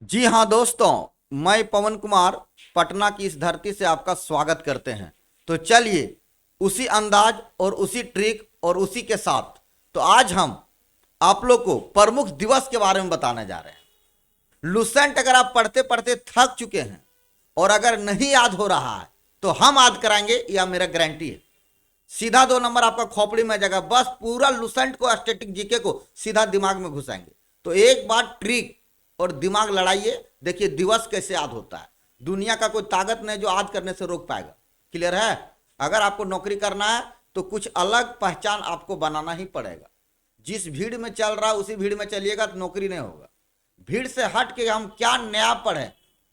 जी हाँ दोस्तों, मैं पवन कुमार पटना की इस धरती से आपका स्वागत करते हैं। तो चलिए उसी अंदाज और उसी ट्रिक और उसी के साथ तो आज हम आप लोग को प्रमुख दिवस के बारे में बताने जा रहे हैं। लुसेंट अगर आप पढ़ते पढ़ते थक चुके हैं और अगर नहीं याद हो रहा है तो हम याद कराएंगे, यह मेरा गारंटी है। सीधा 2 नंबर आपका खोपड़ी में जाएगा, बस पूरा लुसेंट को स्टैटिक जीके को सीधा दिमाग में घुसाएंगे। तो एक बार ट्रिक और दिमाग लड़ाइए, देखिए दिवस कैसे याद होता है। दुनिया का कोई ताकत नहीं जो याद करने से रोक पाएगा। क्लियर है? अगर आपको नौकरी करना है तो कुछ अलग पहचान आपको बनाना ही पड़ेगा। जिस भीड़ में चल रहा है उसी भीड़ में चलिएगा तो नौकरी नहीं होगा। भीड़ से हट के हम क्या नया पढ़ें,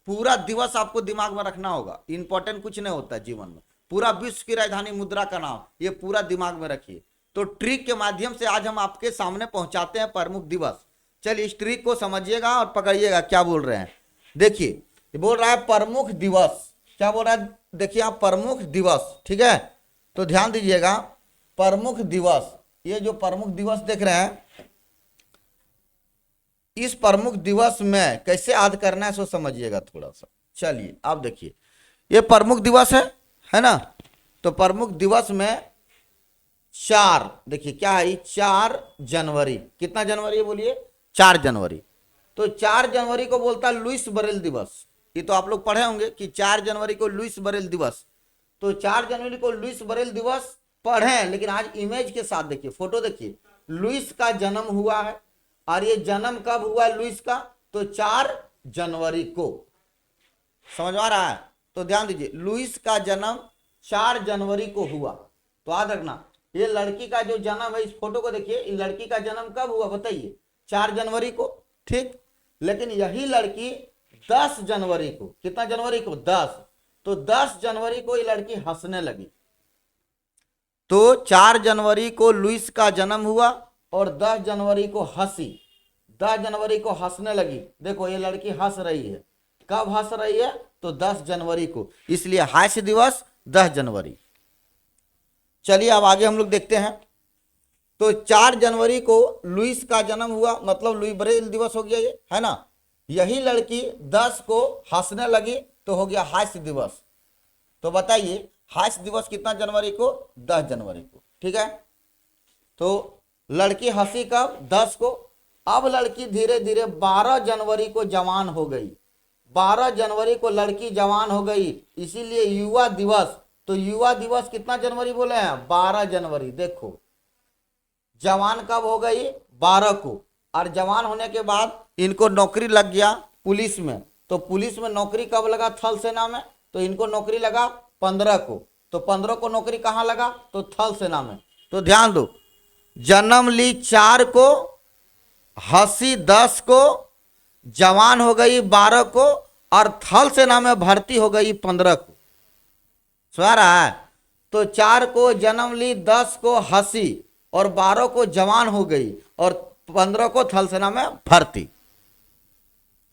पूरा दिवस आपको दिमाग में रखना होगा। इंपॉर्टेंट कुछ नहीं होता जीवन में। पूरा विश्व की राजधानी मुद्रा का नाम, ये पूरा दिमाग में रखिए। तो ट्रिक के माध्यम से आज हम आपके सामने पहुंचाते हैं प्रमुख दिवस। चलिए इस ट्रिक को समझिएगा और पकड़िएगा क्या बोल रहे हैं। देखिए ये बोल रहा है प्रमुख दिवस। क्या बोल रहा है? देखिए आप प्रमुख दिवस, ठीक है। तो ध्यान दीजिएगा, प्रमुख दिवस, ये जो प्रमुख दिवस देख रहे हैं, इस प्रमुख दिवस में कैसे याद करना है सो समझिएगा थोड़ा सा। चलिए आप देखिए, ये प्रमुख दिवस है ना। तो प्रमुख दिवस में चार, देखिए क्या है, 4 जनवरी। कितना जनवरी है बोलिए? 4 जनवरी। तो 4 जनवरी को बोलता है लुईस बरेल दिवस। ये तो आप लोग पढ़े होंगे कि 4 जनवरी को लुईस बरेल दिवस। तो 4 जनवरी को लुईस बरेल दिवस पढ़े, लेकिन आज इमेज के साथ देखिए, फोटो देखिए। लुईस का जन्म हुआ है और ये जन्म कब हुआ लुईस का? तो 4 जनवरी को। समझ आ रहा है? तो ध्यान दीजिए, लुईस का जन्म 4 जनवरी को हुआ। तो याद रखना, ये लड़की का जो जन्म है, इस फोटो को देखिए, इस लड़की का जन्म कब हुआ बताइए? 4 जनवरी को, ठीक। लेकिन यही लड़की 10 जनवरी को, कितना जनवरी को? 10। तो 10 जनवरी को ये लड़की हंसने लगी। तो 4 जनवरी को लुईस का जन्म हुआ और 10 जनवरी को हंसी। 10 जनवरी को हंसने लगी। देखो ये लड़की हंस रही है। कब हंस रही है? तो 10 जनवरी को, इसलिए हास्य दिवस 10 जनवरी। चलिए अब आगे हम लोग देखते हैं। तो 4 जनवरी को लुईस का जन्म हुआ, मतलब लुई ब्रेल दिवस हो गया ये, है ना। यही लड़की 10 को हंसने लगी तो हो गया हास्य दिवस। तो बताइए हास्य दिवस कितना जनवरी को? 10 जनवरी को, ठीक है। तो लड़की हंसी कब? 10 को। अब लड़की धीरे धीरे 12 जनवरी को जवान हो गई। 12 जनवरी को लड़की जवान हो गई, इसीलिए युवा दिवस। तो युवा दिवस कितना जनवरी बोले हैं? 12 जनवरी। देखो जवान कब हो गई? 12 को। और जवान होने के बाद इनको नौकरी लग गया पुलिस में। तो पुलिस में नौकरी कब लगा? थल सेना में। तो इनको नौकरी लगा 15 को। तो 15 को नौकरी कहाँ लगा? तो थल सेना में। तो ध्यान दो, जन्म ली 4 को, हंसी 10 को, जवान हो गई 12 को और थल सेना में भर्ती हो गई 15 को। सुना रहा है? तो 4 को जन्म ली, 10 को हंसी और 12 को जवान हो गई और 15 को थल सेना में भर्ती।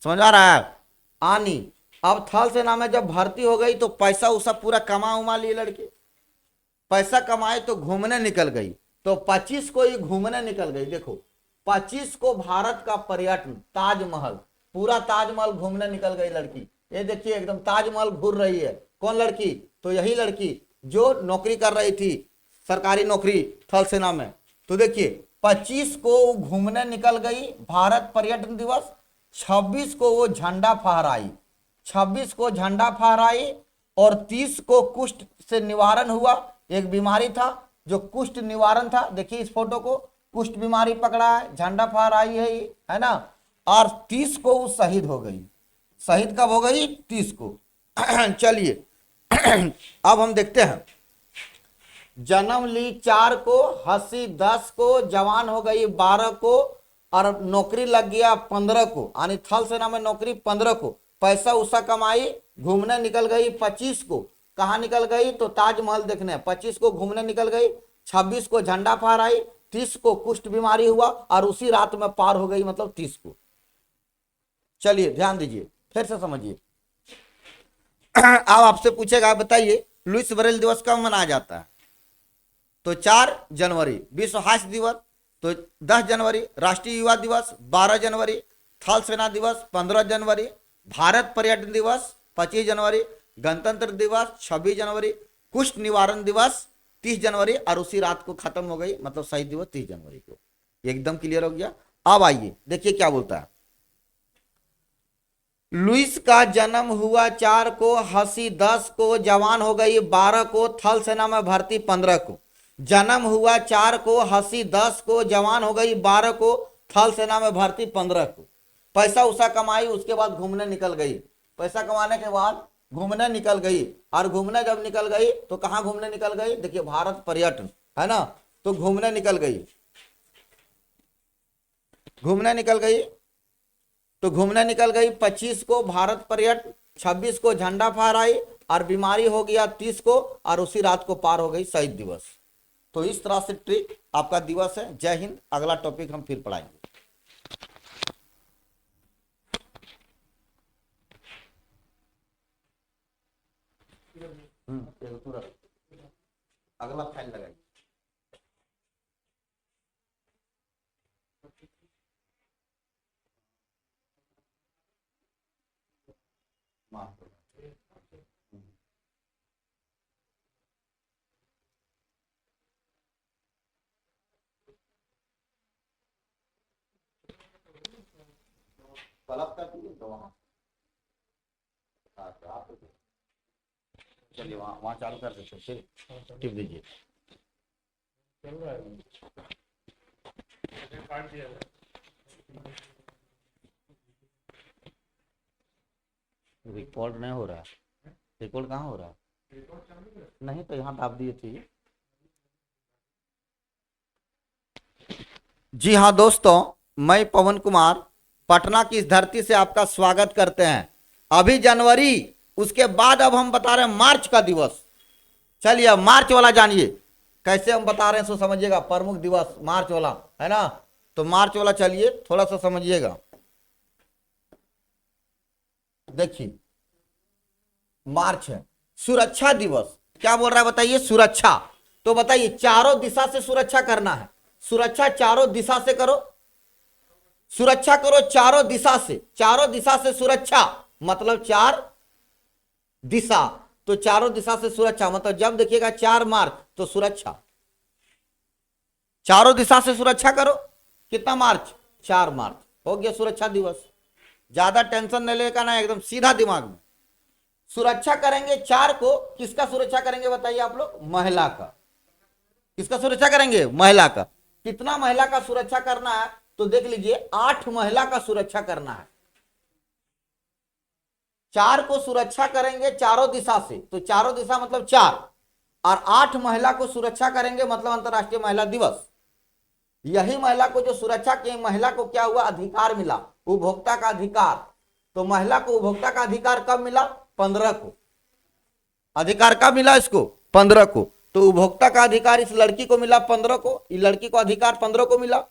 समझ आ रहा है? आनी अब थल सेना में जब भर्ती हो गई तो पैसा उसा पूरा कमा उमा लिए लड़की। पैसा कमाए तो घूमने निकल गई। तो 25 को ही घूमने निकल गई। देखो 25 को भारत का पर्यटन, ताजमहल, पूरा ताजमहल घूमने निकल गई लड़की। ये देखिए एकदम ताजमहल घूर रही है। कौन लड़की? तो यही लड़की जो नौकरी कर रही थी, सरकारी नौकरी थल सेना में। तो देखिए 25 को वो घूमने निकल गई, भारत पर्यटन दिवस। 26 को वो झंडा फहराई, 26 को झंडा फहराई और 30 को कुष्ठ से निवारण हुआ। एक बीमारी था जो कुष्ठ निवारण था। देखिए इस फोटो को, कुष्ठ बीमारी पकड़ा है, झंडा फहराई है ना। और 30 को वो शहीद हो गई। शहीद कब हो गई? 30 को। चलिए अब हम देखते हैं, जन्म ली 4 को, हंसी 10 को, जवान हो गई 12 को और नौकरी लग गया 15 को, यानी थल सेना में नौकरी 15 को। पैसा उसा कमाई, घूमने निकल गई 25 को। कहाँ निकल गई? तो ताजमहल देखने। 25 को घूमने निकल गई, 26 को झंडा फहराई, 30 को कुष्ठ बीमारी हुआ और उसी रात में पार हो गई, मतलब 30 को। चलिए ध्यान दीजिए, फिर से समझिए। अब आपसे पूछेगा बताइए लुईस बरेल दिवस कब मनाया जाता है? तो 4 जनवरी विश्व हास्य दिवस। तो 10 जनवरी राष्ट्रीय युवा दिवस, 12 जनवरी थल सेना दिवस 15 जनवरी, भारत पर्यटन दिवस 25 जनवरी, गणतंत्र दिवस 26 जनवरी, कुष्ठ निवारण दिवस 30 जनवरी, और उसी रात को खत्म हो गई, मतलब शहीद दिवस 30 जनवरी को। एकदम क्लियर हो गया। अब आइए देखिए क्या बोलता है। लुइस का जन्म हुआ 4 को, हंसी 10 को, जवान हो गई 12 को, थल सेना में भर्ती 15 को। जन्म हुआ 4 को, हंसी 10 को, जवान हो गई 12 को, थल सेना में भर्ती 15 को। पैसा उसा कमाई, उसके बाद घूमने निकल गई। पैसा कमाने के बाद घूमने निकल गई, और घूमने जब निकल गई तो कहाँ घूमने निकल गई, देखिए भारत पर्यटन, है ना। तो घूमने निकल गई, घूमने निकल गई, तो घूमने निकल गई 25 को भारत पर्यटन, 26 को झंडा फहराई, और बीमारी हो गया 30 को, और उसी रात को पार हो गई शहीद दिवस। तो इस तरह से ट्रिक आपका दिवस है। जय हिंद। अगला टॉपिक हम फिर पढ़ाएंगे। अगला फाइल लगाइए। चलिए वहाँ चालू कर देते, फिर टिप दीजिए। रिकॉर्ड नहीं हो रहा है। रिकॉर्ड कहाँ हो रहा है? नहीं तो यहाँ दाब दिए थे। जी हाँ दोस्तों, मैं पवन कुमार पटना की इस धरती से आपका स्वागत करते हैं। अभी जनवरी, उसके बाद अब हम बता रहे हैं मार्च का दिवस। चलिए अब मार्च वाला जानिए कैसे हम बता रहे हैं, सो समझिएगा। प्रमुख दिवस मार्च वाला है ना, तो मार्च वाला चलिए थोड़ा सा समझिएगा। देखिए मार्च है सुरक्षा दिवस। क्या बोल रहा है बताइए? सुरक्षा। तो बताइए चारों दिशा से सुरक्षा करना है। सुरक्षा चारों दिशा से करो, सुरक्षा करो चारों दिशा से। चारों दिशा से सुरक्षा मतलब 4 दिशा, तो चारों दिशा से सुरक्षा मतलब जब देखिएगा 4 मार्च तो सुरक्षा। चारों दिशा से सुरक्षा करो। कितना मार्च? 4 मार्च हो गया सुरक्षा दिवस। ज्यादा टेंशन नहीं लेगा ना, एकदम सीधा दिमाग में। सुरक्षा करेंगे 4 को। किसका सुरक्षा करेंगे बताइए आप लोग? महिला का। किसका सुरक्षा करेंगे? महिला का। कितना महिला का सुरक्षा करना है? तो देख लीजिए 8 महिला का सुरक्षा करना है। 4 को सुरक्षा करेंगे चारों दिशा से, तो चारों दिशा मतलब 4, और 8 महिला को सुरक्षा करेंगे मतलब अंतरराष्ट्रीय महिला दिवस। यही महिला को जो सुरक्षा की, महिला को क्या हुआ? अधिकार मिला, उपभोक्ता का अधिकार। तो महिला को उपभोक्ता का अधिकार कब मिला? 15 को। अधिकार कब मिला इसको? 15 को। तो उपभोक्ता का अधिकार इस लड़की को मिला 15 को, इस लड़की को अधिकार 15 को मिला।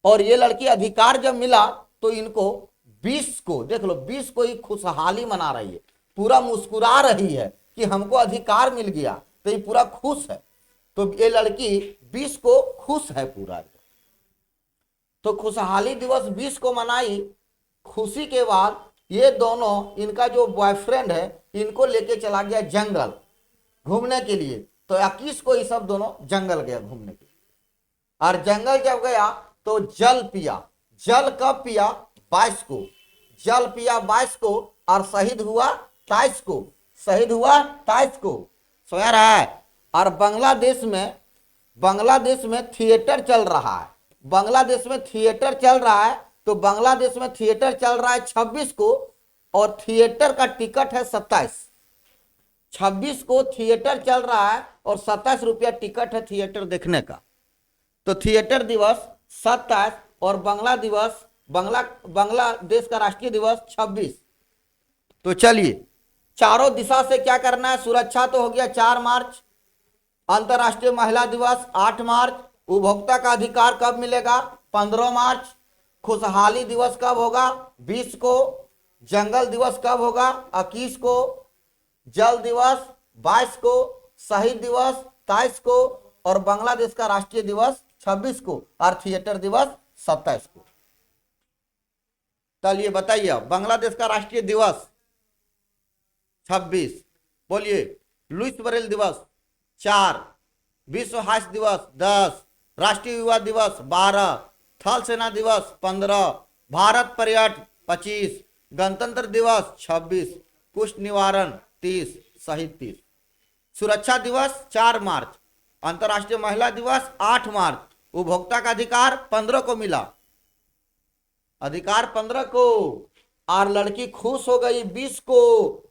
और ये लड़की अधिकार जब मिला तो इनको 20 को, देख लो 20 को ही खुशहाली मना रही है, पूरा मुस्कुरा रही है कि हमको अधिकार मिल गया, तो ये पूरा खुश है। तो ये लड़की 20 को खुश है पूरा। तो खुशहाली दिवस 20 को मनाई। खुशी के बाद ये दोनों, इनका जो बॉयफ्रेंड है, इनको लेके चला गया जंगल घूमने के लिए। तो 21 को ये सब दोनों जंगल गया घूमने के लिए। और जंगल जब गया तो जल पिया। जल कब पिया? 22 को। जल पिया 22 को, और शहीद हुआ 23 को। शहीद हुआ 23 को। सोया रहा है। और बांग्लादेश में थिएटर चल रहा है। बांग्लादेश में थिएटर चल रहा है। तो बांग्लादेश में थिएटर चल रहा है 26 को, और थिएटर का टिकट है 27। 26 को थिएटर चल रहा है और 27 रुपया टिकट है थिएटर देखने का। तो थिएटर दिवस 27 और बांग्लादेश का राष्ट्रीय दिवस 26। तो चलिए चारों दिशा से क्या करना है? सुरक्षा तो हो गया 4 मार्च। अंतरराष्ट्रीय महिला दिवस 8 मार्च। उपभोक्ता का अधिकार कब मिलेगा? 15 मार्च। खुशहाली दिवस कब होगा? 20 को। जंगल दिवस कब होगा? 21 को। जल दिवस 22 को। शहीद दिवस 23 को, और बांग्लादेश का राष्ट्रीय दिवस 26 को, और थिएटर दिवस 27 को। चलिए बताइए अब, बांग्लादेश का राष्ट्रीय दिवस 26। बोलिए। लुईस बरेल दिवस 4। विश्व हास्य दिवस 10। राष्ट्रीय युवा दिवस 12। थल सेना दिवस 15। भारत पर्यटन 25। गणतंत्र दिवस 26। कुष्ठ निवारण 30। शहीद 30। सुरक्षा दिवस 4 मार्च। अंतर्राष्ट्रीय महिला दिवस 8 मार्च। उपभोक्ता का अधिकार 15 को मिला, अधिकार 15 को। और लड़की खुश हो गई 20 को,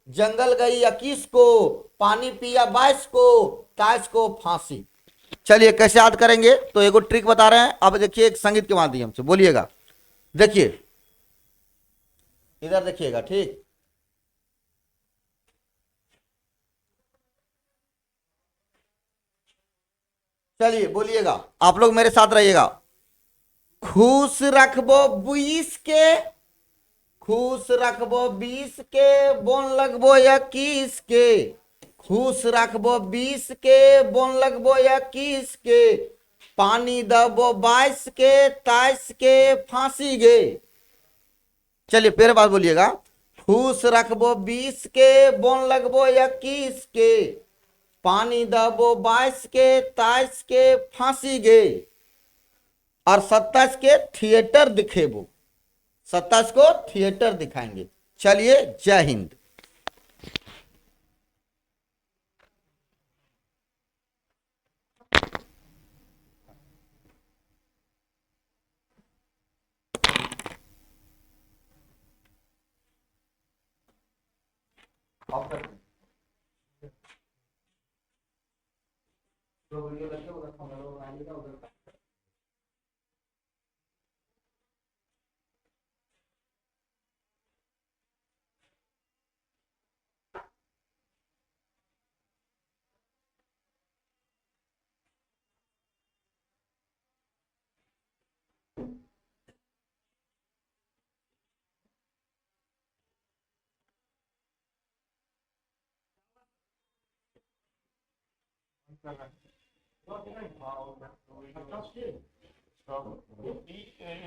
जंगल गई 21 को, पानी पिया 22 को, 23 को फांसी। चलिए कैसे याद करेंगे, तो एगो ट्रिक बता रहे हैं। अब देखिए एक संगीत के माध्यम से बोलिएगा। देखिए इधर देखिएगा, ठीक। चलिए बोलिएगा, आप लोग मेरे साथ रहिएगा। खुश रखबो 20 के, खुश रखबो 20 के, बोन लगबो 21 के। खुश रखबो 20 के, बोन लगबो 21 के। पानी दबो 22 के, 23 के फांसी गे। चलिए फिर बात बोलिएगा। खुश रखबो 20 के, बोन लगबो 21 के। पानी दबो 22 के, 23 के फांसी गे। और 27 के थिएटर दिखेबो, 27 को थिएटर दिखाएंगे। चलिए जय हिंद।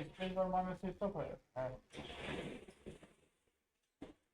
स्क्रीन पर मारने से स्टॉप है।